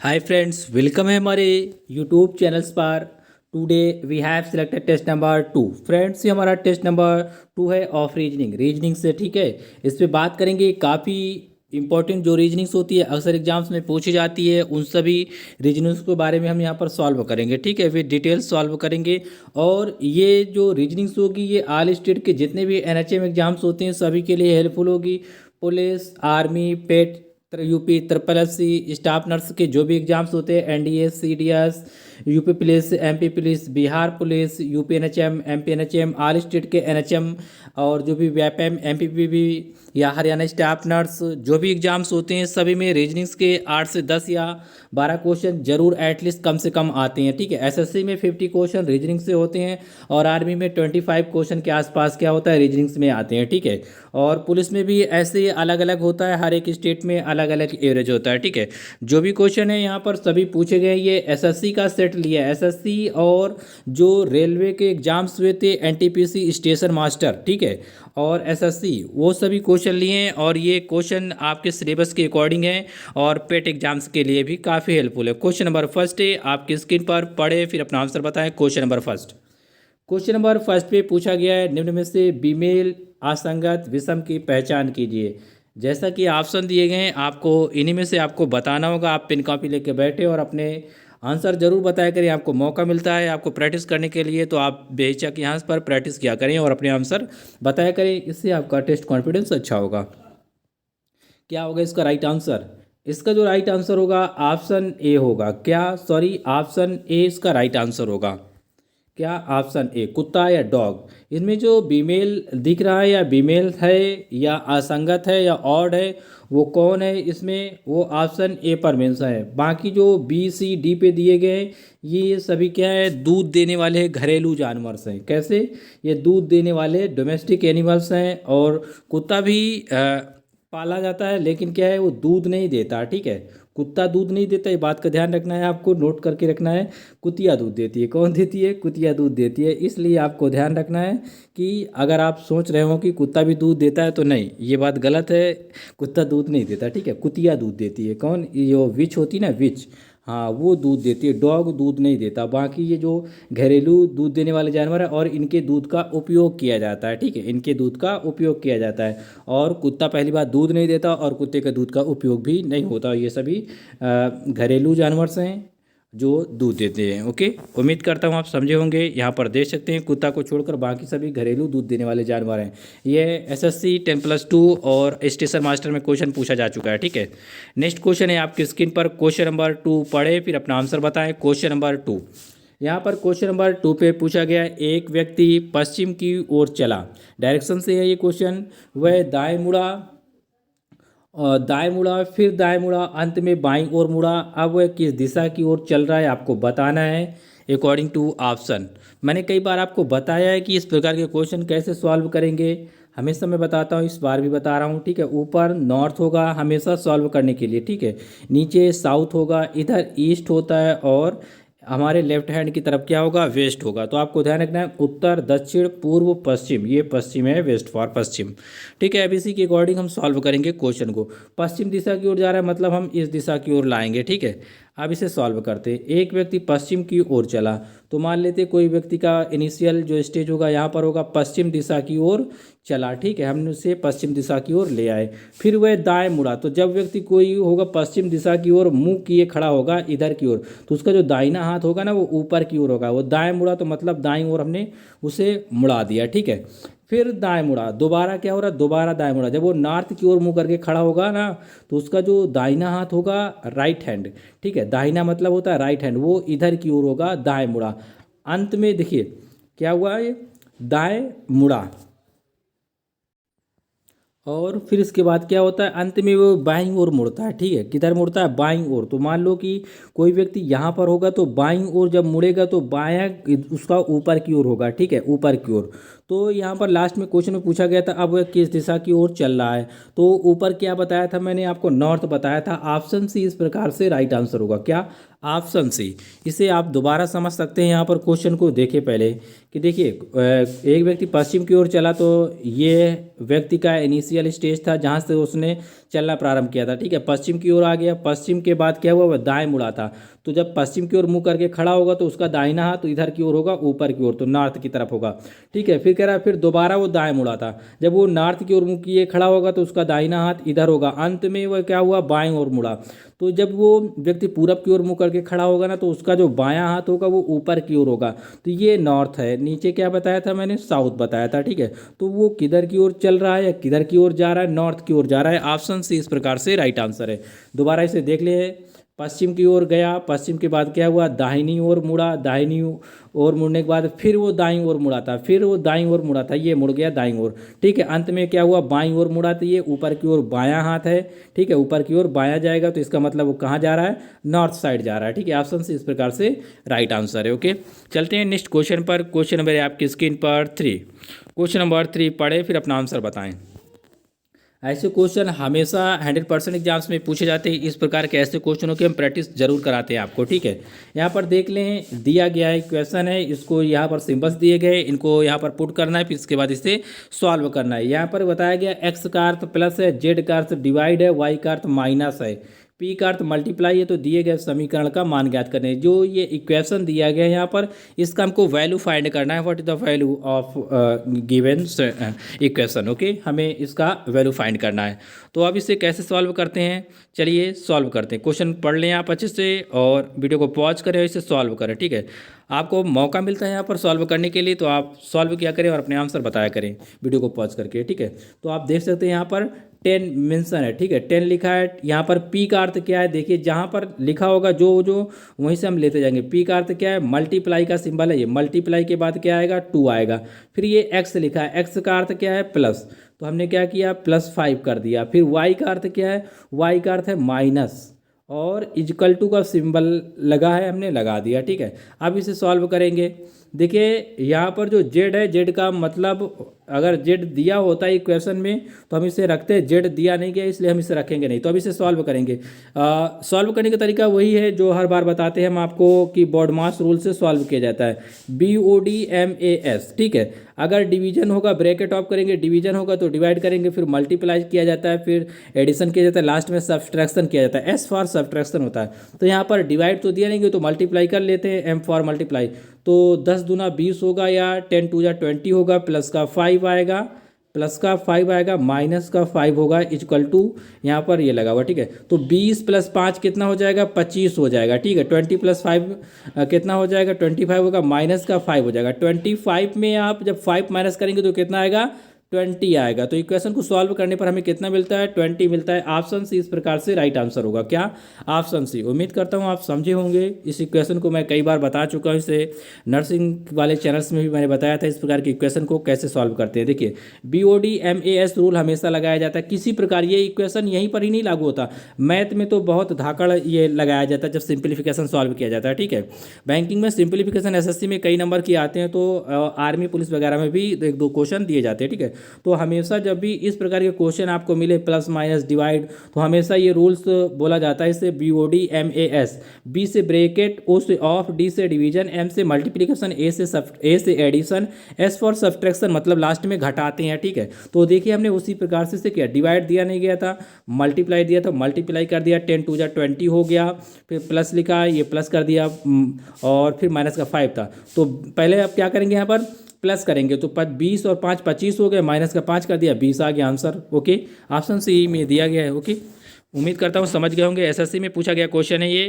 Hi friends, welcome है हमारे YouTube channels पर। Today we have selected test number 2। Friends, ये हमारा टेस्ट नंबर 2 है ऑफ रीजनिंग से। ठीक है, इस पे बात करेंगे। काफ़ी इंपॉर्टेंट जो रीजनिंग्स होती है अक्सर एग्जाम्स में पूछी जाती है, उन सभी रीजनिंग्स के बारे में हम यहाँ पर सॉल्व करेंगे। ठीक है, विद डिटेल्स सॉल्व करेंगे। और ये जो रीजनिंग्स होगी ये ऑल स्टेट के जितने भी एनएचएम एग्जाम्स होते हैं सभी के लिए हेल्पफुल होगी। Police, army, PET, UP, triple S C, staff nurse के जो भी एग्जाम्स होते हैं, NDS, CDS, UP police, MP police, Bihar police, UP NHM, MP NHM, all state के एनएचएम, और जो भी व्यापम, एमपीपीबी या हरियाणा स्टाफ नर्स, जो भी एग्जाम्स होते हैं सभी में रीजनिंग्स के 8 से 10 या 12 क्वेश्चन जरूर एटलीस्ट कम से कम आते हैं। ठीक है, एसएससी में 50 क्वेश्चन रीजनिंग से होते हैं और आर्मी में 25 क्वेश्चन के आसपास क्या होता है, रीजनिंग्स में आते हैं। ठीक है, और पुलिस में भी ऐसे ही अलग अलग होता है, हर एक स्टेट में अलग अलग एवरेज होता है। ठीक है, जो भी क्वेश्चन है यहाँ पर सभी पूछे गए, ये एसएससी का सेट लिया है। एसएससी और जो रेलवे के एग्जाम्स हुए थे, एनटीपीसी स्टेशन मास्टर, ठीक है, और एसएससी, वो सभी क्वेश्चन लिए हैं। और ये क्वेश्चन आपके सिलेबस के अकॉर्डिंग है और पेट एग्जाम्स के लिए भी काफ़ी हेल्पफुल है। क्वेश्चन नंबर फर्स्ट है, आपकी स्क्रीन पर पढ़े फिर अपना आंसर बताएं। क्वेश्चन नंबर फर्स्ट पे पूछा गया है, निम्न में से बीमेल असंगत विषम की पहचान कीजिए। जैसा कि ऑप्शन दिए गए हैं, आपको इन्हीं में से आपको बताना होगा। आप पेन कॉपी लेके बैठे और अपने आंसर जरूर बताया करें। आपको मौका मिलता है आपको प्रैक्टिस करने के लिए, तो आप बेहिचक यहाँ पर प्रैक्टिस किया करें और अपने आंसर बताया करें। इससे आपका टेस्ट कॉन्फिडेंस अच्छा होगा। क्या होगा इसका राइट आंसर? इसका जो राइट आंसर होगा ऑप्शन ए होगा। क्या? सॉरी, ऑप्शन ए इसका राइट आंसर होगा। क्या? ऑप्शन ए, कुत्ता या डॉग। इनमें जो फीमेल दिख रहा है या फीमेल है या असंगत है या ऑड है, वो कौन है इसमें? वो ऑप्शन ए पर मेंशन है। बाकी जो बी सी डी पे दिए गए हैं, ये सभी क्या है, दूध देने वाले घरेलू जानवर हैं। कैसे? ये दूध देने वाले डोमेस्टिक एनिमल्स हैं। और कुत्ता भी पाला जाता है, लेकिन क्या है, वो दूध नहीं देता। ठीक है, कुत्ता दूध नहीं देता, ये बात का ध्यान रखना है, आपको नोट करके रखना है। कुतिया दूध देती है। कौन देती है? कुतिया दूध देती है। इसलिए आपको ध्यान रखना है कि अगर आप सोच रहे हो कि कुत्ता भी दूध देता है, तो नहीं, ये बात गलत है। कुत्ता दूध नहीं देता। ठीक है, कुतिया दूध देती है। कौन? ये विच होती है ना, विच, हाँ, वो दूध देती है। डॉग दूध नहीं देता। बाकी ये जो घरेलू दूध देने वाले जानवर है और इनके दूध का उपयोग किया जाता है। ठीक है, इनके दूध का उपयोग किया जाता है। और कुत्ता पहली बात दूध नहीं देता और कुत्ते के दूध का उपयोग भी नहीं होता। ये सभी घरेलू जानवर हैं जो दूध देते हैं। ओके, उम्मीद करता हूँ आप समझे होंगे। यहाँ पर देख सकते हैं, कुत्ता को छोड़कर बाकी सभी घरेलू दूध देने वाले जानवर हैं। ये एसएससी 10+2 और स्टेशन मास्टर में क्वेश्चन पूछा जा चुका है। ठीक है, नेक्स्ट क्वेश्चन है आपकी स्क्रीन पर। क्वेश्चन नंबर 2 पढ़े फिर अपना आंसर बताएं। क्वेश्चन नंबर 2, यहाँ पर क्वेश्चन नंबर 2 पे पूछा गया, एक व्यक्ति पश्चिम की ओर चला। डायरेक्शन से है ये क्वेश्चन। वह दाएं मुड़ा, दाएं मुड़ा, फिर दाएं मुड़ा, अंत में बाईं ओर मुड़ा। अब वह किस दिशा की ओर चल रहा है आपको बताना है अकॉर्डिंग टू ऑप्शन। मैंने कई बार आपको बताया है कि इस प्रकार के क्वेश्चन कैसे सॉल्व करेंगे। हमेशा मैं बताता हूँ, इस बार भी बता रहा हूँ। ठीक है, ऊपर नॉर्थ होगा हमेशा सॉल्व करने के लिए। ठीक है, नीचे साउथ होगा, इधर ईस्ट होता है, और हमारे लेफ्ट हैंड की तरफ क्या होगा, वेस्ट होगा। तो आपको ध्यान रखना है, उत्तर, दक्षिण, पूर्व, पश्चिम। ये पश्चिम है, वेस्ट फॉर पश्चिम। ठीक है, अब इसी के अकॉर्डिंग हम सॉल्व करेंगे क्वेश्चन को। पश्चिम दिशा की ओर जा रहा है, मतलब हम इस दिशा की ओर लाएंगे। ठीक है, अब इसे सॉल्व करते हैं। एक व्यक्ति पश्चिम की ओर चला, तो मान लेते कोई व्यक्ति का इनिशियल जो स्टेज होगा यहाँ पर होगा पश्चिम दिशा की ओर चला। ठीक है, हमने उसे पश्चिम दिशा की ओर ले आए। फिर वह दाएं मुड़ा, तो जब व्यक्ति कोई होगा पश्चिम दिशा की ओर मुंह किए खड़ा होगा इधर की ओर, तो उसका जो दाहिना हाथ होगा ना वो ऊपर की ओर होगा। वो दाएं मुड़ा तो मतलब दाईं ओर हमने उसे मुड़ा दिया। ठीक है, फिर दाएं मुड़ा, दोबारा क्या हो रहा है, दोबारा दाएं मुड़ा। जब वो नॉर्थ की ओर मुंह करके खड़ा होगा ना, तो उसका जो दाहिना हाथ होगा राइट हैंड, ठीक है, दाहिना मतलब होता है राइट हैंड, वो इधर की ओर होगा, दाएं मुड़ा। अंत में देखिए क्या हुआ, ये दाएं मुड़ा। और फिर इसके बाद क्या होता है, अंत में वो बाईं ओर मुड़ता है। ठीक है, किधर मुड़ता है, बाईं ओर। तो मान लो कि कोई व्यक्ति यहाँ पर होगा, तो बाईं ओर जब मुड़ेगा तो बायां उसका ऊपर की ओर होगा। ठीक है, ऊपर की ओर। तो यहाँ पर लास्ट में क्वेश्चन में पूछा गया था, अब वह किस दिशा की ओर चल रहा है। तो ऊपर क्या बताया था मैंने आपको, नॉर्थ बताया था। ऑप्शन सी इस प्रकार से राइट आंसर होगा। क्या? Option C. इसे आप दोबारा समझ सकते हैं। यहाँ पर क्वेश्चन को देखिए पहले कि देखिए, एक व्यक्ति पश्चिम की ओर चला, तो ये व्यक्ति का इनिशियल स्टेज था जहाँ से उसने चलना प्रारंभ किया था, ठीक है। पश्चिम की ओर आ गया, पश्चिम के बाद क्या हुआ, वह दाएं मुड़ा था। तो जब पश्चिम की ओर मुंह करके खड़ा होगा तो उसका दाहिना हाथ तो इधर की ओर होगा, ऊपर की ओर, तो नॉर्थ की तरफ होगा, ठीक है। फिर कह रहा है फिर दोबारा वो दाएं मुड़ा था, जब वो नॉर्थ की ओर मुंह किए खड़ा होगा तो उसका दाहिना हाथ इधर होगा, अंत में वह क्या हुआ, बाएं ओर मुड़ा। तो जब वो व्यक्ति पूरब की ओर मुंह करके खड़ा होगा ना, तो उसका जो बायां हाथ होगा वो ऊपर की ओर होगा। तो ये नॉर्थ है, नीचे क्या बताया था मैंने, साउथ बताया था, ठीक है। तो वो किधर की ओर चल रहा है या किधर की ओर जा रहा है, नॉर्थ की ओर जा रहा है। ऑप्शन सी इस प्रकार से राइट आंसर है। दोबारा इसे देख ले, पश्चिम की ओर गया, पश्चिम के बाद क्या हुआ, दाहिनी ओर मुड़ा, दाहिनी ओर मुड़ने के बाद फिर वो दाईं ओर मुड़ा था, फिर वो दाईं ओर मुड़ा था, ये मुड़ गया दाईं ओर, ठीक है। अंत में क्या हुआ, बाईं ओर मुड़ा, तो ये ऊपर की ओर बायां हाथ है, ठीक है, ऊपर की ओर बायां जाएगा, तो इसका मतलब वो कहाँ जा रहा है, नॉर्थ साइड जा रहा है, ठीक है। ऑप्शन से इस प्रकार से राइट आंसर है। ओके, चलते हैं नेक्स्ट क्वेश्चन पर। क्वेश्चन नंबर है आपकी स्क्रीन पर 3। क्वेश्चन नंबर 3 पढ़े फिर अपना आंसर बताएं। ऐसे क्वेश्चन हमेशा 100% एग्जाम्स में पूछे जाते हैं। इस प्रकार के ऐसे क्वेश्चनों की हम प्रैक्टिस जरूर कराते हैं आपको, ठीक है। यहाँ पर देख लें, दिया गया है क्वेश्चन है, इसको यहाँ पर सिंबल्स दिए गए, इनको यहाँ पर पुट करना है, फिर इसके बाद इसे सॉल्व करना है। यहाँ पर बताया गया एक्स का अर्थ प्लस है, जेड का अर्थ डिवाइड है, वाई का अर्थ माइनस है, पी का अर्थ मल्टीप्लाई है। तो दिए गए समीकरण का मान ज्ञात करने, जो ये इक्वेशन दिया गया है यहाँ पर, इसका हमको वैल्यू फाइंड करना है। What is the value of given equation. Okay, हमें इसका वैल्यू फाइंड करना है। तो अब इसे कैसे सॉल्व करते हैं, चलिए सॉल्व करते हैं। क्वेश्चन पढ़ लें आप अच्छे से और वीडियो को पॉज करें और इसे सॉल्व करें, ठीक है। आपको मौका मिलता है यहाँ पर सॉल्व करने के लिए, तो आप सॉल्व किया करें और अपने आंसर बताया करें वीडियो को पॉज करके, ठीक है। तो आप देख सकते हैं यहाँ पर 10 मेंशन है, ठीक है, 10 लिखा है। यहाँ पर पी का अर्थ क्या है, देखिए जहाँ पर लिखा होगा जो जो वहीं से हम लेते जाएंगे। पी का अर्थ क्या है, मल्टीप्लाई का सिंबल है, ये मल्टीप्लाई के बाद क्या आएगा, 2 आएगा। फिर ये एक्स लिखा है, एक्स का अर्थ क्या है, प्लस, तो हमने क्या किया, +5 कर दिया। फिर वाई का अर्थ क्या है, वाई का अर्थ है माइनस, और इजकल टू का सिंबल लगा है, हमने लगा दिया, ठीक है। अब इसे सॉल्व करेंगे। देखिए यहाँ पर जो जेड है, जेड का मतलब अगर जेड दिया होता है इक्वेशन में तो हम इसे रखते हैं, जेड दिया नहीं गया इसलिए हम इसे रखेंगे नहीं। तो अब इसे सॉल्व करेंगे। सॉल्व करने का तरीका वही है जो हर बार बताते हैं हम आपको कि बॉडमास रूल से सॉल्व किया जाता है, BODMAS, ठीक है। अगर डिवीजन होगा ब्रैकेट ऑफ करेंगे, डिवीजन होगा तो डिवाइड करेंगे, फिर मल्टीप्लाई किया जाता है, फिर एडिशन किया जाता है, लास्ट में सब्सट्रैक्शन किया जाता है, S फॉर सब्सट्रैक्शन होता है। तो यहाँ पर डिवाइड तो दिया नहीं, तो मल्टीप्लाई कर लेते हैं, M फॉर मल्टीप्लाई। तो 10 दूना 20 होगा या 10 टू जा 20 होगा, प्लस का 5 आएगा, प्लस का 5 आएगा, माइनस का 5 होगा, इक्वल टू यहाँ पर ये लगा हुआ, ठीक है। तो 20 + 5 कितना हो जाएगा, 25 हो जाएगा, ठीक है। 20 + 5 कितना हो जाएगा, 25 होगा, माइनस का 5 हो जाएगा। 25 में आप जब 5 माइनस करेंगे तो कितना आएगा, 20 आएगा। तो इक्वेशन को सॉल्व करने पर हमें कितना मिलता है, 20 मिलता है। ऑप्शन सी इस प्रकार से राइट आंसर होगा। क्या, ऑप्शन सी। उम्मीद करता हूँ आप समझे होंगे। इस इक्वेशन को मैं कई बार बता चुका हूँ, इसे नर्सिंग वाले चैनल्स में भी मैंने बताया था इस प्रकार की इक्वेशन को कैसे सॉल्व करते हैं। देखिए BODMAS रूल हमेशा लगाया जाता है, किसी प्रकार ये इक्वेशन यहीं पर ही नहीं लागू होता, मैथ में तो बहुत धाकड़ ये लगाया जाता है जब सिंप्लीफिकेशन सॉल्व किया जाता है, ठीक है। बैंकिंग में सिंप्लीफिकेशन SSC में कई नंबर की आते हैं, तो आर्मी पुलिस वगैरह में भी 1-2 क्वेश्चन दिए जाते हैं, ठीक है। तो हमेशा जब भी इस प्रकार के क्वेश्चन आपको मिले, प्लस माइनस डिवाइड, तो हमेशा ये रूल्स बोला जाता है इसे BODMAS। B से ब्रैकेट, O से ऑफ, D से डिवीजन, M से मल्टीप्लिकेशन, A से एडिशन, S फॉर सब्सट्रैक्शन, मतलब लास्ट में घटाते हैं, ठीक है। तो देखिए हमने उसी प्रकार से किया, डिवाइड दिया नहीं गया था, मल्टीप्लाई दिया था, मल्टीप्लाई कर दिया, 10 टू जा 20 हो गया, फिर प्लस लिखा, ये प्लस कर दिया, और फिर माइनस का 5 था। तो पहले आप क्या करेंगे, यहाँ पर प्लस करेंगे, तो 20 और 5 25 हो गए, माइनस का 5 कर दिया, 20 आ गया आंसर। ओके, ऑप्शन सी में दिया गया है। ओके, उम्मीद करता हूँ समझ गए होंगे। SSC में पूछा गया क्वेश्चन है ये।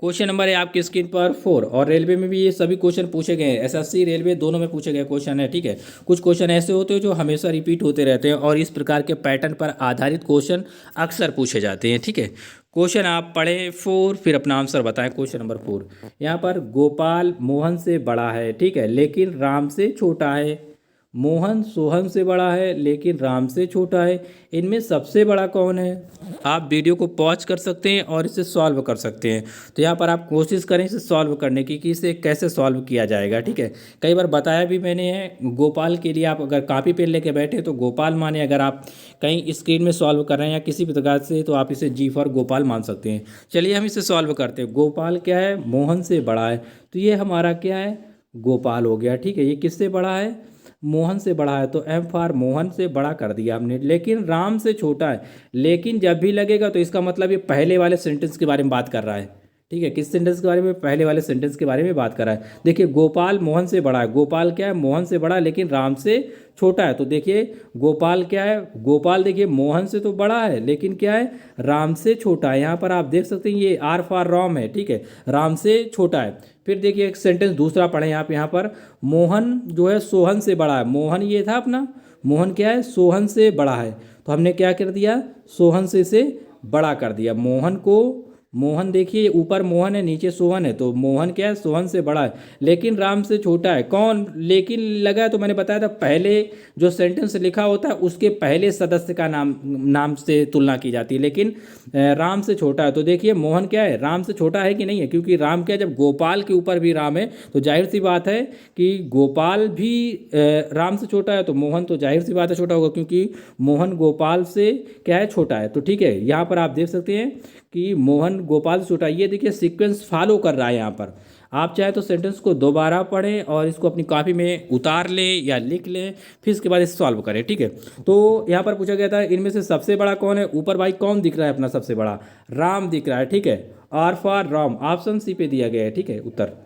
क्वेश्चन नंबर है आपकी स्क्रीन पर 4, और रेलवे में भी ये सभी क्वेश्चन पूछे गए हैं, SSC रेलवे दोनों में पूछे गए क्वेश्चन है, ठीक है। कुछ क्वेश्चन ऐसे होते हैं जो हमेशा रिपीट होते रहते हैं, और इस प्रकार के पैटर्न पर आधारित क्वेश्चन अक्सर पूछे जाते हैं, ठीक है। क्वेश्चन आप पढ़ें 4, फिर अपना आंसर बताएं। क्वेश्चन नंबर 4, यहाँ पर गोपाल मोहन से बड़ा है, ठीक है, लेकिन राम से छोटा है। मोहन सोहन से बड़ा है लेकिन राम से छोटा है, इनमें सबसे बड़ा कौन है। आप वीडियो को पॉज कर सकते हैं और इसे सॉल्व कर सकते हैं। तो यहाँ पर आप कोशिश करें इसे सॉल्व करने की कि इसे कैसे सॉल्व किया जाएगा, ठीक है। कई बार बताया भी मैंने है, गोपाल के लिए आप अगर कॉपी पेन लेके बैठे तो गोपाल माने, अगर आप कहीं स्क्रीन में सॉल्व कर रहे हैं या किसी भी प्रकार से, तो आप इसे G फॉर गोपाल मान सकते हैं। चलिए हम इसे सॉल्व करते हैं। गोपाल क्या है, मोहन से बड़ा है, तो ये हमारा क्या है, गोपाल हो गया, ठीक है। ये किससे बड़ा है, मोहन से बड़ा है, तो एम फॉर मोहन से बड़ा कर दिया हमने, लेकिन राम से छोटा है। लेकिन जब भी लगेगा तो इसका मतलब ये पहले वाले सेंटेंस के बारे में बात कर रहा है। ठीक है, किस सेंटेंस के बारे में? पहले वाले सेंटेंस के बारे में बात कर रहा है। देखिए, गोपाल मोहन से बड़ा है। गोपाल क्या है? मोहन से बड़ा है, लेकिन राम से छोटा है। तो देखिए, गोपाल क्या है? गोपाल देखिए मोहन से तो बड़ा है, लेकिन क्या है? राम से छोटा है। यहाँ पर आप देख सकते हैं ये आर फॉर राम है। ठीक है, राम से छोटा है। फिर देखिए एक सेंटेंस दूसरा पढ़े आप यहाँ पर, मोहन जो है सोहन से बड़ा है। मोहन ये था अपना, मोहन क्या है? सोहन से बड़ा है। तो हमने क्या कर दिया? सोहन से इसे बड़ा कर दिया। मोहन को, मोहन देखिए ऊपर मोहन है, नीचे सोहन है, तो मोहन क्या है? सोहन से बड़ा है, लेकिन राम से छोटा है। कौन लेकिन लगा है? तो मैंने बताया था पहले जो सेंटेंस लिखा होता है उसके पहले सदस्य का नाम से तुलना की जाती है, लेकिन राम से छोटा है। तो देखिए मोहन क्या है? राम से छोटा है कि नहीं है? क्योंकि राम क्या है? जब गोपाल के ऊपर भी राम है तो जाहिर सी बात है कि गोपाल भी राम से छोटा है, तो मोहन तो जाहिर सी बात है छोटा होगा, क्योंकि मोहन गोपाल से क्या है? छोटा है। तो ठीक है, यहाँ पर आप देख सकते हैं कि मोहन गोपाल से छोटा है। ये देखिए सीक्वेंस फॉलो कर रहा है यहाँ पर। आप चाहे तो सेंटेंस को दोबारा पढ़ें और इसको अपनी कॉपी में उतार लें या लिख लें, फिर इसके बाद इसे सॉल्व करें। ठीक है, तो यहाँ पर पूछा गया था इनमें से सबसे बड़ा कौन है? ऊपर भाई कौन दिख रहा है अपना सबसे बड़ा? राम दिख रहा है। ठीक है, R for Ram, option C पे दिया गया है। ठीक है, उत्तर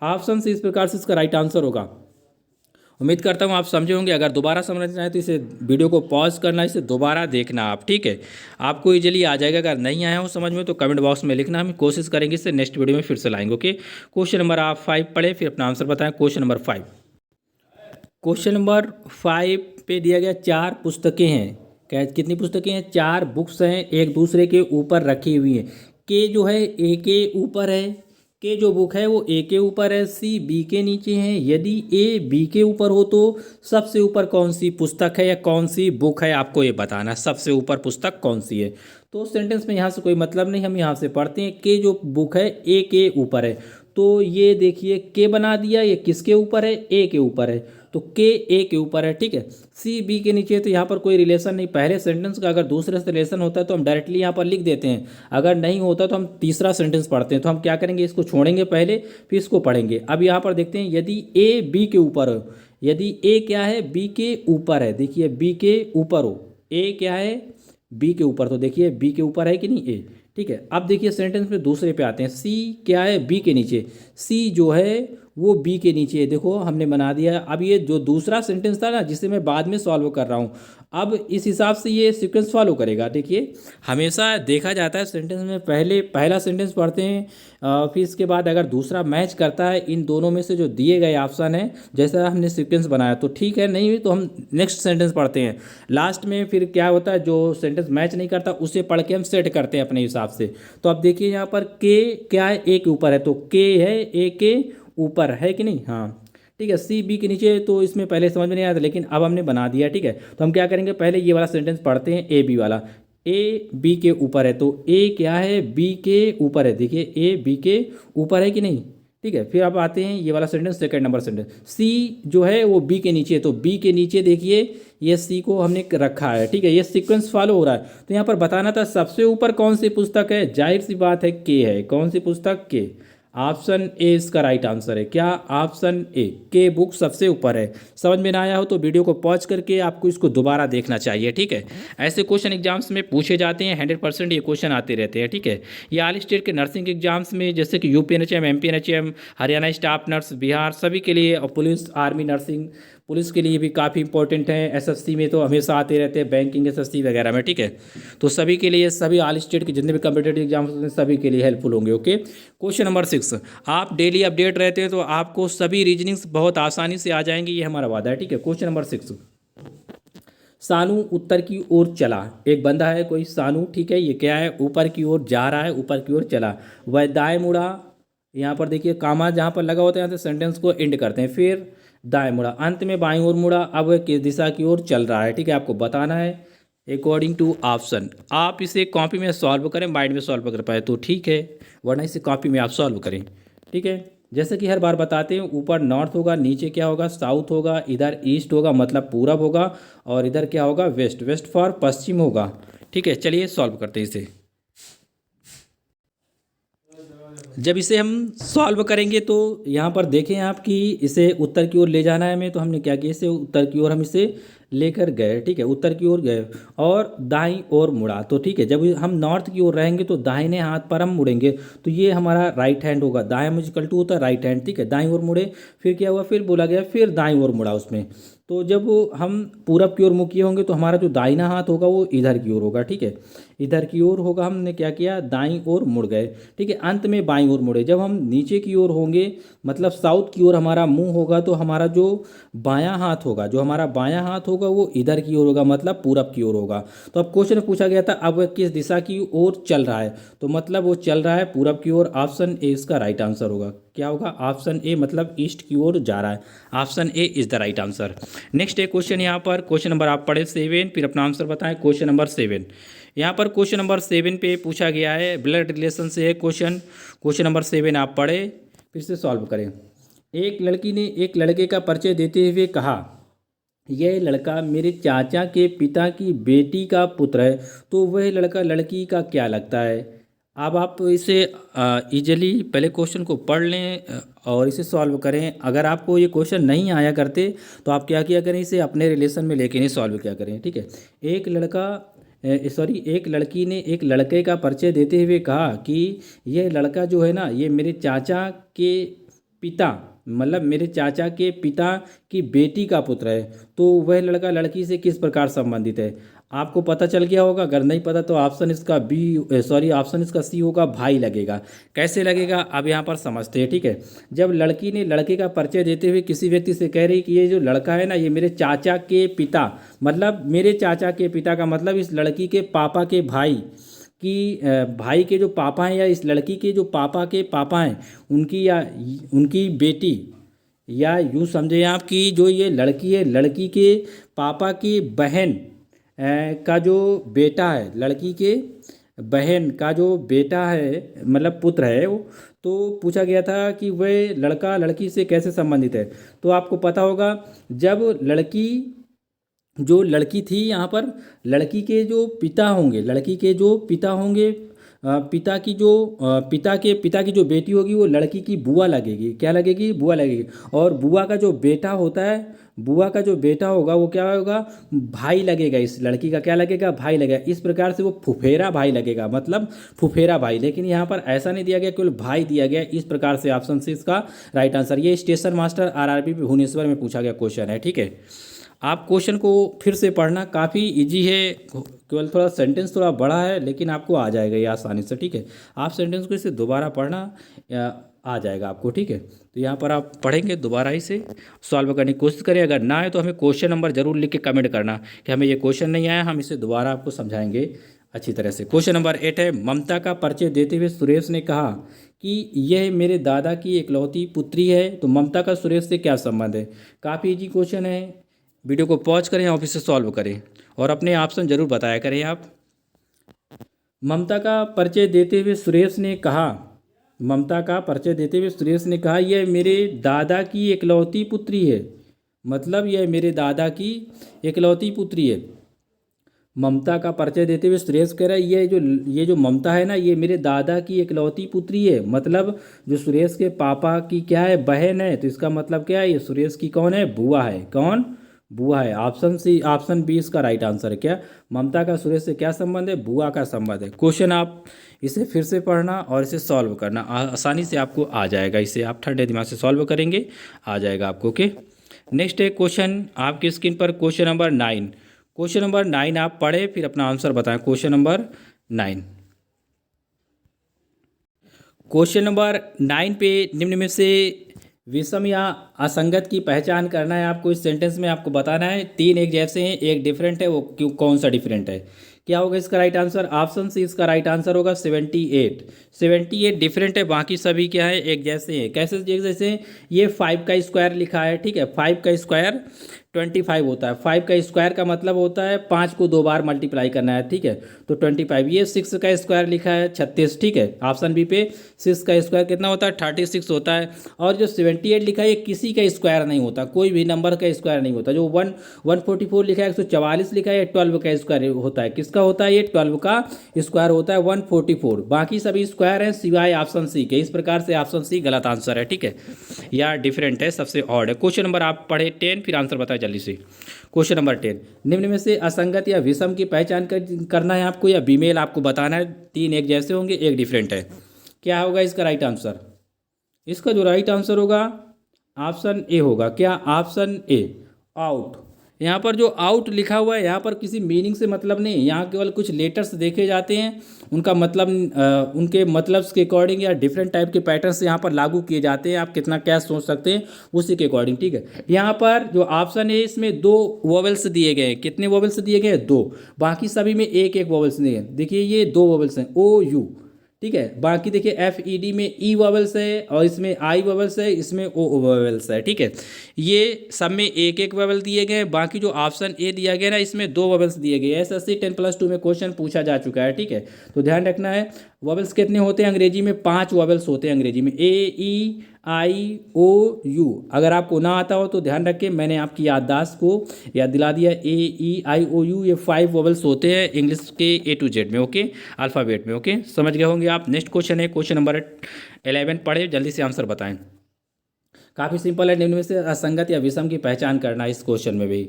ऑप्शन सी इस प्रकार से इसका राइट आंसर होगा। उम्मीद करता हूँ आप समझे होंगे। अगर दोबारा समझना चाहें तो इसे वीडियो को पॉज करना, इसे दोबारा देखना आप। ठीक है, आपको इजीली आ जाएगा। अगर नहीं आया हो समझ में तो कमेंट बॉक्स में लिखना, हम कोशिश करेंगे इसे नेक्स्ट वीडियो में फिर से लाएंगे। ओके, क्वेश्चन नंबर आप 5 पढ़ें, फिर अपना आंसर बताएं। क्वेश्चन नंबर 5, क्वेश्चन नंबर 5 पे दिया गया 4 पुस्तकें हैं। क्या कितनी पुस्तकें हैं? 4 बुक्स हैं, एक दूसरे के ऊपर रखी हुई हैं। के जो है ए के ऊपर है, के जो बुक है वो ए के ऊपर है, सी बी के नीचे है। यदि ए बी के ऊपर हो तो सबसे ऊपर कौन सी पुस्तक है या कौन सी बुक है, आपको ये बताना है। सबसे ऊपर पुस्तक कौन सी है? तो सेंटेंस में यहाँ से कोई मतलब नहीं, हम यहाँ से पढ़ते हैं। के जो बुक है ए के ऊपर है, तो ये देखिए के बना दिया, ये किसके ऊपर है? ए के ऊपर है, तो के ए के ऊपर है। ठीक है, सी बी के नीचे है, तो यहाँ पर कोई रिलेशन नहीं पहले सेंटेंस का। अगर दूसरे से रिलेशन होता है तो हम डायरेक्टली यहाँ पर लिख देते हैं, अगर नहीं होता तो हम तीसरा सेंटेंस पढ़ते हैं। तो हम क्या करेंगे? इसको छोड़ेंगे पहले, फिर इसको पढ़ेंगे। अब यहाँ पर देखते हैं, यदि ए बी के ऊपर हो, यदि ए क्या है? बी के ऊपर है। देखिए बी के ऊपर हो, ए क्या है? बी के ऊपर, तो देखिए बी के ऊपर है कि नहीं? ए। ठीक है, अब देखिए सेंटेंस में दूसरे पे आते हैं। सी क्या है? बी के नीचे। सी जो है वो बी के नीचे है, देखो हमने बना दिया। अब ये जो दूसरा सेंटेंस था ना, जिसे मैं बाद में सॉल्व कर रहा हूँ, अब इस हिसाब से ये सीक्वेंस फॉलो करेगा। देखिए हमेशा देखा जाता है सेंटेंस में पहले पहला सेंटेंस पढ़ते हैं, फिर इसके बाद अगर दूसरा मैच करता है इन दोनों में से जो दिए गए ऑप्शन है, जैसा हमने सीक्वेंस बनाया तो ठीक है, नहीं हुई तो हम नेक्स्ट सेंटेंस पढ़ते हैं लास्ट में। फिर क्या होता है, जो सेंटेंस मैच नहीं करता उसे पढ़ के हम सेट करते हैं अपने हिसाब से। तो अब देखिए यहाँ पर के क्या है? ए के ऊपर है, तो के है ए के ऊपर है कि नहीं? हाँ ठीक है, सी बी के नीचे, तो इसमें पहले समझ में नहीं आया था, लेकिन अब हमने बना दिया। ठीक है, तो हम क्या करेंगे? पहले ये वाला सेंटेंस पढ़ते हैं, ए बी वाला। ए बी के ऊपर है, तो ए क्या है? बी के ऊपर है। देखिए ए बी के ऊपर है कि नहीं? ठीक है, फिर अब आते हैं ये वाला सेंटेंस, सेकंड नंबर सेंटेंस। सी जो है वो बी के नीचे है, तो बी के नीचे देखिए ये सी को हमने रखा है। ठीक है, ये सीक्वेंस फॉलो हो रहा है। तो यहाँ पर बताना था सबसे ऊपर कौन सी पुस्तक है, जाहिर सी बात है के है। कौन सी पुस्तक? के। ऑप्शन ए इसका राइट आंसर है। क्या? ऑप्शन ए, के बुक सबसे ऊपर है। समझ में ना आया हो तो वीडियो को पॉज करके आपको इसको दोबारा देखना चाहिए। ठीक है, ऐसे क्वेश्चन एग्जाम्स में पूछे जाते हैं, 100% ये क्वेश्चन आते रहते हैं। ठीक है, ये ऑल स्टेट के नर्सिंग एग्जाम्स में, जैसे कि यूपीएनएचएम, एमपीएनएचएम, हरियाणा स्टाफ नर्स, बिहार, सभी के लिए, और पुलिस, आर्मी, नर्सिंग, पुलिस के लिए भी काफ़ी इंपॉर्टेंट है। एसएससी में तो हमेशा आते रहते हैं, बैंकिंग, एसएससी वगैरह में। ठीक है, तो सभी के लिए, सभी ऑल स्टेट के जितने भी कम्पिटेटिव एग्जाम्स होते हैं सभी के लिए हेल्पफुल होंगे। ओके, क्वेश्चन नंबर 6, आप डेली अपडेट रहते हैं तो आपको सभी रीजनिंग्स बहुत आसानी से आ जाएंगे, ये हमारा वादा है। ठीक है, क्वेश्चन नंबर 6, सानू उत्तर की ओर चला। एक बंदा है कोई सानू, ठीक है, ये क्या है? ऊपर की ओर जा रहा है, ऊपर की ओर चला। वह दाएं मुड़ा, यहाँ पर देखिए कामा जहाँ पर लगा होता है यहाँ से सेंटेंस को एंड करते हैं। फिर दाएं मुड़ा, अंत में बाईं ओर मुड़ा। अब वह किस दिशा की ओर चल रहा है? ठीक है, आपको बताना है अकॉर्डिंग टू ऑप्शन। आप इसे कॉपी में सॉल्व करें, माइंड में सॉल्व कर पाए तो ठीक है, वरना इसे कॉपी में आप सॉल्व करें। ठीक है, जैसे कि हर बार बताते हैं, ऊपर नॉर्थ होगा, नीचे क्या होगा? साउथ होगा, इधर ईस्ट होगा मतलब पूरब होगा, और इधर क्या होगा? वेस्ट। वेस्ट फॉर पश्चिम होगा। ठीक है, चलिए सॉल्व करते हैं इसे। जब इसे हम सॉल्व करेंगे तो यहाँ पर देखें आप कि इसे उत्तर की ओर ले जाना है हमें, तो हमने क्या किया, इसे उत्तर की ओर हम इसे लेकर गए, ठीक है, उत्तर की ओर गए और दाईं ओर मुड़ा, तो ठीक है, जब हम नॉर्थ की ओर रहेंगे तो दाहिने हाथ पर हम मुड़ेंगे, तो ये हमारा राइट हैंड होगा, दाएं म्यूजिकल टू होता है राइट हैंड, ठीक है, दाईं ओर मुड़े, फिर क्या हुआ, फिर बोला गया फिर दाईं ओर मुड़ा उसमें, तो जब हम पूरब की ओर मुख किए होंगे तो हमारा जो दाहिना हाथ होगा वो इधर की ओर होगा, ठीक है, इधर की ओर होगा, हमने क्या किया, दाईं ओर मुड़ गए, ठीक है, अंत में बाईं ओर मुड़े, जब हम नीचे की ओर होंगे मतलब साउथ की ओर हमारा मुंह होगा, तो हमारा जो बायां हाथ होगा, जो हमारा बायां हाथ होगा वो इधर की ओर होगा, मतलब पूरब की ओर होगा। तो अब क्वेश्चन पूछा गया था अब वह किस दिशा की ओर चल रहा है, तो मतलब वो चल रहा है पूरब की ओर, ऑप्शन ए इसका राइट आंसर होगा, क्या होगा, ऑप्शन ए, मतलब ईस्ट की ओर जा रहा है, option A is the right answer. Next एक क्वेश्चन यहाँ पर, क्वेश्चन नंबर आप पढ़े 7, फिर अपना आंसर बताएं, क्वेश्चन नंबर 7। यहाँ पर क्वेश्चन नंबर 7 पे पूछा गया है, ब्लड रिलेशन से है क्वेश्चन, क्वेश्चन नंबर 7 आप पढ़े फिर से सॉल्व करें। एक लड़की ने एक लड़के का परिचय देते हुए कहा, यह लड़का मेरे चाचा के पिता की बेटी का पुत्र है, तो वह लड़का लड़की का क्या लगता है। अब आप इसे इजीली पहले क्वेश्चन को पढ़ लें और इसे सॉल्व करें। अगर आपको ये क्वेश्चन नहीं आया करते तो आप क्या किया करें, इसे अपने रिलेशन में लेके नहीं सॉल्व किया करें, ठीक है। एक लड़का एक लड़की ने एक लड़के का परिचय देते हुए कहा कि यह लड़का जो है ना, ये मेरे चाचा के पिता, मतलब मेरे चाचा के पिता की बेटी का पुत्र है, तो वह लड़का लड़की से किस प्रकार संबंधित है। आपको पता चल गया होगा, अगर नहीं पता तो ऑप्शन इसका ऑप्शन इसका सी होगा, भाई लगेगा। कैसे लगेगा अब यहाँ पर समझते हैं, ठीक है। जब लड़की ने लड़के का परिचय देते हुए किसी व्यक्ति से कह रही कि ये जो लड़का है ना, ये मेरे चाचा के पिता, मतलब मेरे चाचा के पिता का मतलब इस लड़की के पापा के भाई कि भाई के जो पापा हैं, या इस लड़की के जो पापा के पापा हैं उनकी, या उनकी बेटी, या यूँ समझे आप कि जो ये लड़की है, लड़की के पापा की बहन का जो बेटा है, लड़की के बहन का जो बेटा है, मतलब पुत्र है वो, तो पूछा गया था कि वह लड़का लड़की से कैसे संबंधित है। तो आपको पता होगा, जब लड़की, जो लड़की थी यहाँ पर, लड़की के जो पिता होंगे, लड़की के जो पिता होंगे, पिता की जो बेटी होगी वो लड़की की बुआ लगेगी, क्या लगेगी, बुआ लगेगी। और बुआ का जो बेटा होता है, बुआ का जो बेटा होगा वो क्या होगा, भाई लगेगा, इस लड़की का क्या लगेगा, भाई लगेगा। इस प्रकार से वो फुफेरा भाई लगेगा, मतलब फुफेरा भाई। लेकिन यहाँ पर ऐसा नहीं दिया गया, केवल भाई दिया गया, इस प्रकार से ऑप्शन सी इसका राइट आंसर। ये स्टेशन मास्टर आरआरबी भुवनेश्वर में पूछा गया क्वेश्चन है, ठीक है। आप क्वेश्चन को फिर से पढ़ना, काफ़ी इजी है, केवल थोड़ा सेंटेंस थोड़ा बड़ा है, लेकिन आपको आ जाएगा ये आसानी से, ठीक है। आप सेंटेंस को इसे दोबारा पढ़ना, आ जाएगा आपको, ठीक है। तो यहाँ पर आप पढ़ेंगे, दोबारा इसे सॉल्व करने की कोशिश करें। अगर ना आए तो हमें क्वेश्चन नंबर जरूर लिख के कमेंट करना कि हमें ये क्वेश्चन नहीं आया, हम इसे दोबारा आपको समझाएंगे अच्छी तरह से। क्वेश्चन नंबर 8 है, ममता का परिचय देते हुए सुरेश ने कहा कि यह मेरे दादा की इकलौती पुत्री है, तो ममता का सुरेश से क्या संबंध है। काफ़ी इजी क्वेश्चन है, वीडियो को पॉज करें और इसे सॉल्व करें और अपने ऑप्शन जरूर बताया करें आप। ममता का परिचय देते हुए सुरेश ने कहा, ममता का परिचय देते हुए सुरेश ने कहा, यह मेरे दादा की इकलौती पुत्री है, मतलब यह मेरे दादा की इकलौती पुत्री है। ममता का परिचय देते हुए सुरेश कह रहा है, ये जो ममता है ना, ये मेरे दादा की इकलौती पुत्री है, मतलब जो सुरेश के पापा की क्या है, बहन है, तो इसका मतलब क्या है, ये सुरेश की कौन है, बुआ है। कौन, बुआ है। ऑप्शन सी, ऑप्शन बी इसका राइट आंसर है। क्या, ममता का सुरेश से क्या संबंध है, बुआ का संबंध है। क्वेश्चन आप इसे फिर से पढ़ना और इसे सॉल्व करना, आसानी से आपको आ जाएगा, इसे आप ठंडे दिमाग से सॉल्व करेंगे, आ जाएगा आपको। ओके, नेक्स्ट है क्वेश्चन आपकी स्क्रीन पर, क्वेश्चन नंबर 9। क्वेश्चन नंबर 9 आप पढ़े फिर अपना आंसर बताएं। क्वेश्चन नंबर 9, क्वेश्चन नंबर 9 पे निम्न में से विषम या असंगत की पहचान करना है आपको। इस सेंटेंस में आपको बताना है, 3 एक जैसे हैं, एक डिफरेंट है, वो क्यों, कौन सा डिफरेंट है। क्या होगा इसका राइट आंसर, ऑप्शन सी इसका राइट आंसर होगा 78। 78 डिफरेंट है, बाकी सभी क्या है, एक जैसे हैं। कैसे एक जैसे हैं, ये 5 का स्क्वायर लिखा है, ठीक है, 5 का स्क्वायर 25 होता है। 5 का स्क्वायर का मतलब होता है 5 को 2 बार मल्टीप्लाई करना है, ठीक है। तो 25, ये 6 का स्क्वायर लिखा है 36, ठीक है। ऑप्शन बी पे 6 का स्क्वायर कितना होता है 36 होता है। और जो 78 लिखा है ये किसी का स्क्वायर नहीं होता, कोई भी नंबर का स्क्वायर नहीं होता। जो 144 लिखा है 144 लिखा है 12 का स्क्वायर होता है। किसका होता है ये 12 का स्क्वायर होता है 144। बाकी सभी स्क्वायर हैं सिवाय ऑप्शन सी के। इस प्रकार से ऑप्शन सी गलत आंसर है, ठीक है, या डिफरेंट है, सबसे ऑड है। क्वेश्चन नंबर आप पढ़े 10, फिर आंसर बताए जल्दी से। क्वेश्चन नंबर 10, निम्न में से असंगत या विषम की पहचान करना है आपको, या बीमेल आपको बताना है। 3 एक जैसे होंगे, एक डिफरेंट है। क्या होगा इसका राइट आंसर? इसका जो राइट आंसर होगा ऑप्शन ए होगा। क्या? Option A, out. यहाँ पर जो आउट लिखा हुआ है यहाँ पर किसी मीनिंग से मतलब नहीं, यहाँ केवल कुछ लेटर्स देखे जाते हैं, उनका मतलब उनके मतलब के अकॉर्डिंग या डिफरेंट टाइप के पैटर्न्स यहाँ पर लागू किए जाते हैं। आप कितना क्या सोच सकते हैं उसी के अकॉर्डिंग, ठीक है। यहाँ पर जो ऑप्शन है इसमें 2 वोवेल्स दिए गए हैं। कितने वोवेल्स दिए गए हैं? 2। बाकी सभी में एक एक वोवेल्स दिए हैं। देखिए ये 2 वोवेल्स हैं, ओ यू, ठीक है। बाकी देखिए एफ ई डी में ई वोवेल्स है, और इसमें आई वोवेल्स है, इसमें ओ वोवेल्स है, ठीक है। ये सब में एक एक वोवेल दिए गए हैं। बाकी जो ऑप्शन ए दिया गया ना इसमें 2 वोवेल्स दिए गए। एसएससी 10+2 में क्वेश्चन पूछा जा चुका है, ठीक है। तो ध्यान रखना है वोवेल्स कितने होते हैं अंग्रेजी में? 5 वोवेल्स होते हैं अंग्रेजी में, ए ई आई ओ यू। अगर आपको ना आता हो तो ध्यान रखें, मैंने आपकी याददाश्त को याद दिला दिया। ए ई आई ओ यू ये 5 वोवेल्स होते हैं इंग्लिश के A to Z में, ओके, अल्फ़ाबेट में, ओके, समझ गए होंगे आप। नेक्स्ट क्वेश्चन है क्वेश्चन नंबर 11, पढ़े जल्दी से आंसर बताएं। काफ़ी सिंपल है, निम्न में से असंगत या विषम की पहचान करना इस क्वेश्चन में भी।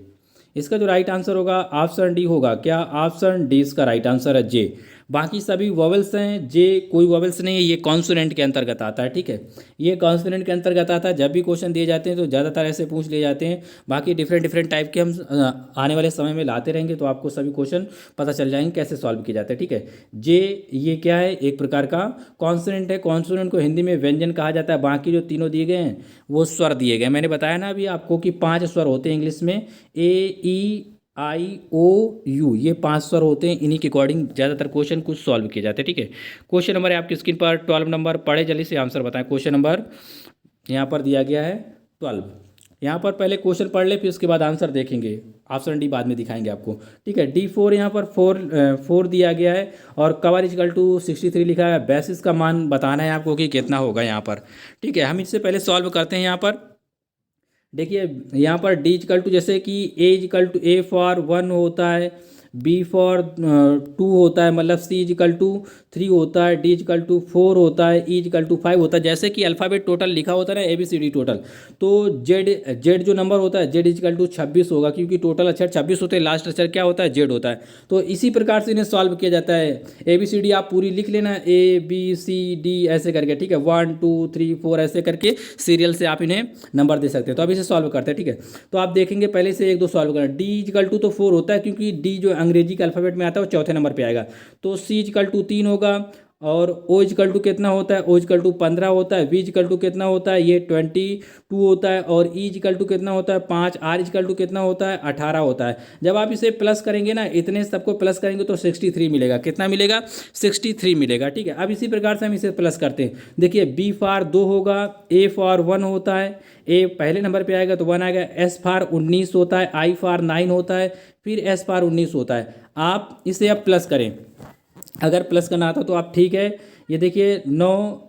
इसका जो राइट आंसर होगा ऑप्शन डी होगा। क्या? ऑप्शन डी इसका राइट आंसर है, जे। बाकी सभी वोवेल्स हैं, जे कोई वोवेल्स नहीं है, ये कॉन्सोनेंट के अंतर्गत आता है, ठीक है। ये कॉन्सोनेंट के अंतर्गत आता है। जब भी क्वेश्चन दिए जाते हैं तो ज़्यादातर ऐसे पूछ लिए जाते हैं। बाकी डिफरेंट डिफरेंट टाइप के हम आने वाले समय में लाते रहेंगे, तो आपको सभी क्वेश्चन पता चल जाएंगे कैसे सॉल्व किए जाते हैं, ठीक है। जे ये क्या है? एक प्रकार का कॉन्सोनेंट है। कॉन्सोनेंट को हिंदी में व्यंजन कहा जाता है। बाकी जो तीनों दिए गए हैं वो स्वर दिए गए। मैंने बताया ना अभी आपको कि 5 स्वर होते हैं इंग्लिश में, ए ई आई ओ यू, ये 5 स्वर होते हैं। इन्हीं के अकॉर्डिंग ज़्यादातर क्वेश्चन कुछ सॉल्व किए जाते हैं, ठीक है। क्वेश्चन नंबर है आपकी स्क्रीन पर 12 नंबर, पढ़े जल्दी से आंसर बताएं। क्वेश्चन नंबर यहाँ पर दिया गया है 12। यहाँ पर पहले क्वेश्चन पढ़ ले, फिर उसके बाद आंसर देखेंगे। ऑप्शन डी बाद में दिखाएंगे आपको, ठीक है। D4 यहाँ पर 4 दिया गया है, और कवर इजकल टू 63 लिखा है। बेसिस का मान बताना है आपको कि कितना होगा यहाँ पर, ठीक है। हम इससे पहले सॉल्व करते हैं। यहाँ पर देखिए यहाँ पर डी इजकल टू, जैसे कि ए इजकल टू ए फॉर 1 होता है, बी फॉर 2 होता है, मतलब सी इजकल टू 3 होता है, डी इजकल टू 4 होता है, ई इजकल टू 5 होता है। जैसे कि अल्फ़ाबेट टोटल लिखा होता है ना, ABCD टोटल, तो जेड जो नंबर होता है जेड इजकल टू 26 होगा, क्योंकि टोटल अक्षर 26 होते हैं, लास्ट अक्षर क्या होता है? जेड होता है। तो इसी प्रकार से इन्हें सॉल्व किया जाता है। ABCD आप पूरी लिख लेना, ABCD ऐसे करके, ठीक है, 1 2 3 4 ऐसे करके सीरियल से आप इन्हें नंबर दे सकते हैं। तो अब इसे सॉल्व करते हैं, ठीक है। तो आप देखेंगे पहले से 1 2 सॉल्व करना। डी इजकल टू तो 4 होता है, क्योंकि डी जो अंग्रेजी के अल्फ़ाबेट में आता है वो चौथे नंबर पे आएगा। तो सी इजकल टू 3 होगा, और ओ इजकल टू कितना होता है? ओ इजकल टू 15 होता है। वी इजकल टू कितना होता है? ये 22 होता है। और ई इजकल टू कितना होता है? 5। आर इजकल टू कितना होता है? 18 होता है। जब आप इसे प्लस करेंगे ना, इतने सबको प्लस करेंगे तो 63 मिलेगा। कितना मिलेगा? 63 मिलेगा, ठीक है। अब इसी प्रकार से हम इसे प्लस करते हैं। देखिए बी फॉर 2 होगा, ए फॉर 1 होता है, ए पहले नंबर पे आएगा तो 1 आएगा। एस फॉर 19 होता है, आई फॉर 9 होता है, फिर एस फॉर 19 होता है। आप इसे अब प्लस करें, अगर प्लस करना आता तो आप, ठीक है। ये देखिए 9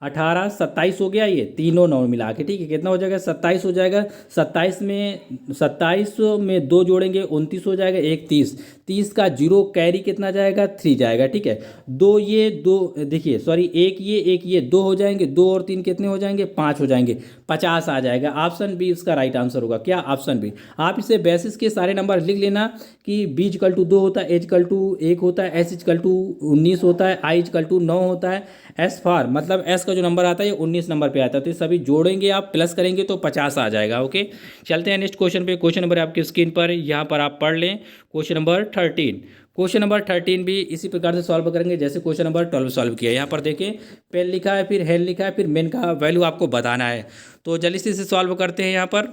18 27 हो गया, ये तीनों 9 मिला के, ठीक है। कितना हो जाएगा? 27 हो जाएगा। 27 में 2 जोड़ेंगे 29 हो जाएगा। 1 30, 30 का 0 कैरी कितना जाएगा? 3 जाएगा, ठीक है। 2 ये 2, देखिए सॉरी, एक ये 2 हो जाएंगे, 2 और 3 कितने हो जाएंगे? 5 हो जाएंगे, 50 आ जाएगा। ऑप्शन बी इसका राइट आंसर होगा। क्या? Option B. आप इसे बेसिस के सारे नंबर लिख लेना कि बी इजकल टू 2 होता है, ए इजकल टू 1 होता है, एस इजकल टू 19 होता है, आई इजकल टू 9 होता है, एस फॉर मतलब एस का जो नंबर आता है ये 19 नंबर पे आता है। तो ये सभी जोड़ेंगे आप, प्लस करेंगे तो 50 आ जाएगा, ओके। चलते हैं नेक्स्ट क्वेश्चन पे। क्वेश्चन नंबर आपकी स्क्रीन पर, यहाँ पर आप पढ़ लें। Question number 13। क्वेश्चन नंबर 13 भी इसी प्रकार से सॉल्व करेंगे जैसे क्वेश्चन नंबर 12 सॉल्व किया। यहाँ पर देखें पेन लिखा है, फिर हेल लिखा है, फिर मेन का वैल्यू आपको बताना है। तो जल्दी से इसे सॉल्व करते हैं यहाँ पर।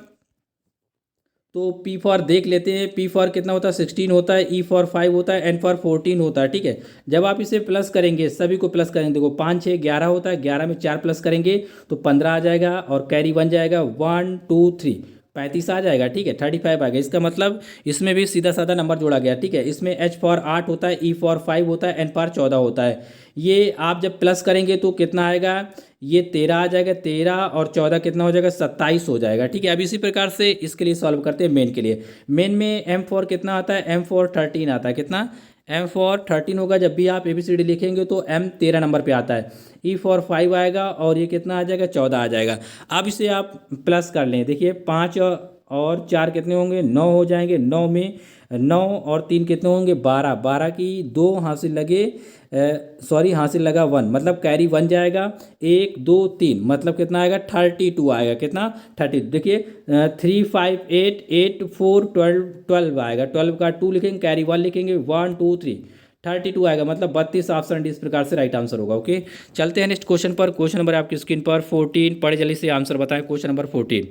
तो पी फॉर देख लेते हैं। पी फॉर कितना होता है? 16 होता है। ई फॉर 5 होता है। एन फॉर 14 होता है, ठीक है। जब आप इसे प्लस करेंगे, सभी को प्लस करेंगे, देखो 5 6 11 होता है, 11 में 4 प्लस करेंगे तो 15 आ जाएगा, और कैरी 1 जाएगा। 1 2 3 35 आ जाएगा, ठीक है, 35 आ गया। इसका मतलब इसमें भी सीधा साधा नंबर जोड़ा गया, ठीक है। इसमें H फॉर 8 होता है, E फॉर 5 होता है, N फॉर 14 होता है। ये आप जब प्लस करेंगे तो कितना आएगा, ये 13 आ जाएगा, 13 और 14 कितना हो जाएगा, 27 हो जाएगा, ठीक है। अब इसी प्रकार से इसके लिए सॉल्व करते हैं मेन के लिए। मेन में M फॉर कितना आता है, M फॉर 13 आता है, कितना, M फॉर 13 होगा। जब भी आप ABCD लिखेंगे तो M 13 नंबर पे आता है, E फॉर 5 आएगा और ये कितना आ जाएगा, 14 आ जाएगा। अब इसे आप प्लस कर लें, देखिए 5 और 4 कितने होंगे, 9 हो जाएंगे। 9 में 9 और 3 कितने होंगे, 12। 12 की 2 हासिल लगे, सॉरी हासिल लगा 1, मतलब कैरी 1 जाएगा। 1 2 3 मतलब कितना आएगा, 32 आएगा, कितना, 30। देखिए 3 5 8 8 4 12 12 आएगा। 12 का 2 लिखेंगे, कैरी 1 लिखेंगे, 1 2 3 32 आएगा, मतलब 32। ऑप्शन डी इस प्रकार से राइट आंसर होगा। ओके, चलते हैं नेक्स्ट क्वेश्चन पर। क्वेश्चन नंबर आपकी स्क्रीन पर 14, पढ़े जल्दी से आंसर बताएं। क्वेश्चन नंबर 14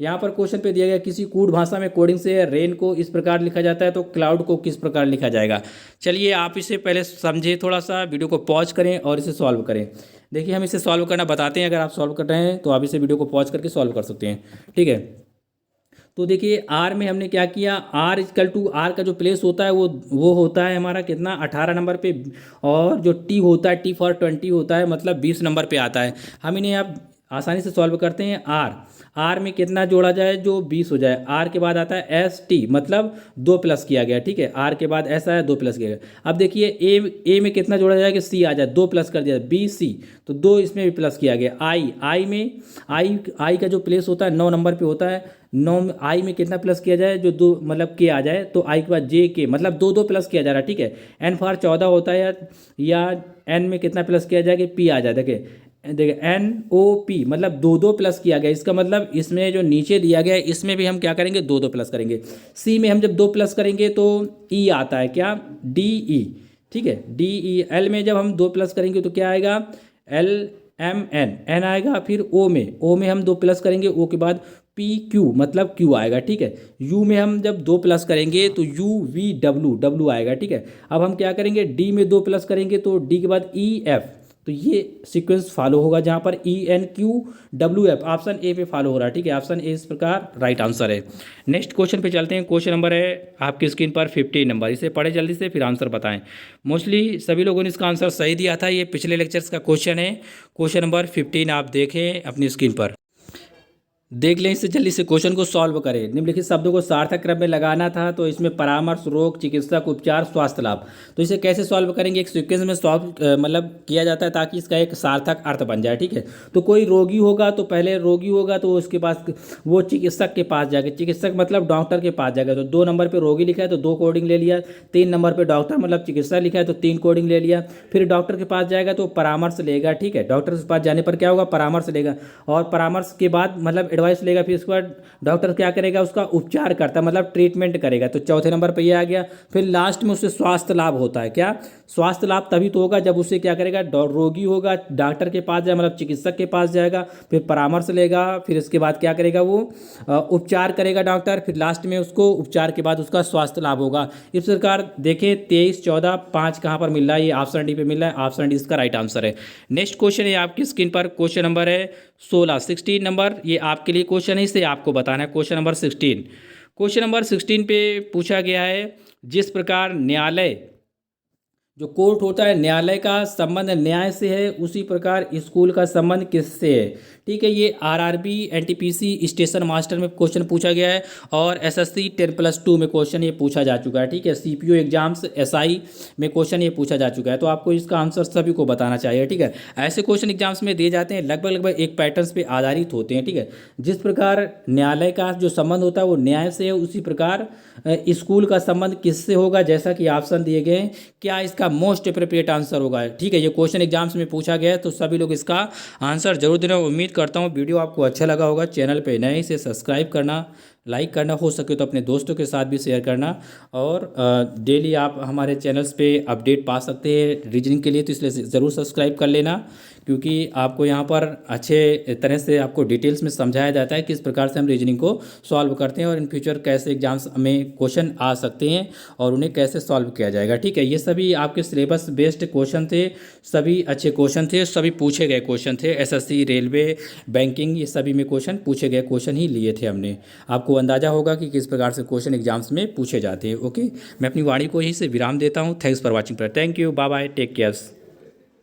यहाँ पर क्वेश्चन पे दिया गया, किसी कूट भाषा में कोडिंग से रेन को इस प्रकार लिखा जाता है तो क्लाउड को किस प्रकार लिखा जाएगा। चलिए आप इसे पहले समझे, थोड़ा सा वीडियो को पॉज करें और इसे सॉल्व करें। देखिए हम इसे सॉल्व करना बताते हैं, अगर आप सॉल्व कर रहे हैं तो आप इसे वीडियो को पॉज करके सॉल्व कर सकते हैं, ठीक है। तो देखिए आर में हमने क्या किया, आर इजकल टू, आर का जो प्लेस होता है वो होता है हमारा कितना, 18 नंबर पे। और जो टी होता है, टी फॉर 20 होता है, मतलब 20 नंबर पे आता है। हम इन्हें अब आसानी से सॉल्व करते हैं। आर, आर में कितना जोड़ा जाए जो 20 हो जाए। आर के बाद आता है एस टी, मतलब 2 प्लस किया गया, ठीक है। आर के बाद ऐसा है, 2 प्लस किया गया। अब देखिए ए में कितना जोड़ा जाए कि सी आ जाए, 2 प्लस कर दिया, बी सी, तो 2 इसमें भी प्लस किया गया। आई में आई का जो प्लेस होता है 9 नंबर पे होता है। 9 आई में कितना प्लस किया जाए, जो 2 मतलब के आ जाए, तो आई के बाद जे के, मतलब 2 2 प्लस किया जा रहा है, ठीक है। एन फॉर 14 होता है, या एन में कितना प्लस किया जाए कि पी आ जाए। देखिए एन ओ पी, मतलब 2 2 प्लस किया गया। इसका मतलब इसमें जो नीचे दिया गया है इसमें भी हम क्या करेंगे, 2 2 प्लस करेंगे। सी में हम जब 2 प्लस करेंगे तो ई आता है, क्या, डी ई, ठीक है, डी ई। एल में जब हम 2 प्लस करेंगे तो क्या आएगा, एल एम एन, एन आएगा। फिर ओ में हम 2 प्लस करेंगे, ओ के बाद पी क्यू, मतलब क्यू आएगा, ठीक है। यू में हम जब 2 प्लस करेंगे तो यू वी डब्ल्यू, डब्ल्यू आएगा, ठीक है। अब हम क्या करेंगे, डी में 2 प्लस करेंगे तो डी के बाद ई एफ, तो ये सीक्वेंस फॉलो होगा जहाँ पर E N Q W F option A पे फॉलो हो रहा है, ठीक है। ऑप्शन ए इस प्रकार राइट आंसर है। नेक्स्ट क्वेश्चन पे चलते हैं। क्वेश्चन नंबर है आपकी स्क्रीन पर 15 नंबर, इसे पढ़े जल्दी से फिर आंसर बताएं। मोस्टली सभी लोगों ने इसका आंसर सही दिया था, ये पिछले लेक्चर्स का क्वेश्चन है। क्वेश्चन नंबर 15 आप देखें अपनी स्क्रीन पर, देख लें, इससे जल्दी से क्वेश्चन को सॉल्व करें। निम्नलिखित शब्दों को सार्थक क्रम में लगाना था, तो इसमें परामर्श, रोग, चिकित्सक, उपचार, स्वास्थ्य लाभ, तो इसे कैसे सॉल्व करेंगे, एक सीक्वेंस में सॉल्व मतलब किया जाता है ताकि इसका एक सार्थक अर्थ बन जाए, ठीक है। तो कोई रोगी होगा तो पहले रोगी होगा तो उसके पास वो चिकित्सक के पास जाएगा, चिकित्सक मतलब डॉक्टर के पास जाएगा, तो 2 नंबर पर रोगी लिखा है तो 2 कोडिंग ले लिया। 3 नंबर पर डॉक्टर मतलब चिकित्सा लिखा है तो 3 कोडिंग ले लिया। फिर डॉक्टर के पास जाएगा तो परामर्श लेगा, ठीक है। डॉक्टर के पास जाने पर क्या होगा, परामर्श लेगा, और परामर्श के बाद मतलब एडवाइस लेगा। फिर उसके बाद डॉक्टर क्या करेगा, उसका उपचार करता है, मतलब ट्रीटमेंट करेगा, तो चौथे नंबर पर ये आ गया। फिर लास्ट में उससे स्वास्थ्य लाभ होता है, क्या, स्वास्थ्य लाभ तभी तो होगा जब उससे क्या करेगा, रोगी होगा, डॉक्टर के पास जाए मतलब चिकित्सक के पास जाएगा, फिर परामर्श लेगा, फिर इसके बाद क्या करेगा, वो उपचार करेगा डॉक्टर, फिर लास्ट में उसको उपचार के बाद उसका स्वास्थ्य लाभ होगा। इस प्रकार देखें 23 14 5 कहाँ पर मिल रहा है, ये ऑप्शन डी पे मिल रहा है। ऑप्शन डी इसका राइट आंसर है। नेक्स्ट क्वेश्चन है आपकी स्क्रीन पर, क्वेश्चन नंबर है 16 नंबर, ये आपके लिए क्वेश्चन है, इसे आपको बताना है। क्वेश्चन नंबर 16, क्वेश्चन नंबर 16 पे पूछा गया है, जिस प्रकार न्यायालय, जो कोर्ट होता है, न्यायालय का संबंध न्याय से है, उसी प्रकार स्कूल का संबंध किससे है, ठीक है। ये आरआरबी, एनटीपीसी, स्टेशन मास्टर में क्वेश्चन पूछा गया है, और एसएससी 10+2 में क्वेश्चन ये पूछा जा चुका है, ठीक है। सीपीओ एग्जाम्स एसआई में क्वेश्चन ये पूछा जा चुका है, तो आपको इसका आंसर सभी को बताना चाहिए, ठीक है। ऐसे क्वेश्चन एग्जाम्स में दिए जाते हैं, लगभग एक पैटर्न पे आधारित होते हैं, ठीक है। जिस प्रकार न्यायालय का जो संबंध होता है वो न्याय से है, उसी प्रकार स्कूल का संबंध किससे होगा, जैसा कि ऑप्शन दिए गए हैं। क्या इसका मोस्ट अप्रोप्रिएट आंसर होगा, ठीक है। ये क्वेश्चन एग्जाम्स में पूछा गया है, तो सभी लोग इसका आंसर जरूर देना। उम्मीद करता हूँ वीडियो आपको अच्छा लगा होगा। चैनल पे नए से सब्सक्राइब करना, लाइक करना, हो सके तो अपने दोस्तों के साथ भी शेयर करना, और डेली आप हमारे चैनल्स पे अपडेट पा सकते हैं रीजनिंग के लिए, तो इसलिए ज़रूर सब्सक्राइब कर लेना, क्योंकि आपको यहाँ पर अच्छे तरह से आपको डिटेल्स में समझाया जाता है किस प्रकार से हम रीजनिंग को सॉल्व करते हैं और इन फ्यूचर कैसे एग्जाम्स में क्वेश्चन आ सकते हैं और उन्हें कैसे सॉल्व किया जाएगा। ठीक है, ये सभी आपके सिलेबस बेस्ड क्वेश्चन थे, सभी अच्छे क्वेश्चन थे, सभी पूछे गए क्वेश्चन थे। एसएससी, रेलवे, बैंकिंग, ये सभी में क्वेश्चन पूछे गए क्वेश्चन ही लिए थे हमने। आपको अंदाजा होगा कि किस प्रकार से क्वेश्चन एग्जाम्स में पूछे जाते हैं। ओके, मैं अपनी वाणी को यहीं से विराम देता हूँ। Thanks for watching. Thank you, bye bye, take care.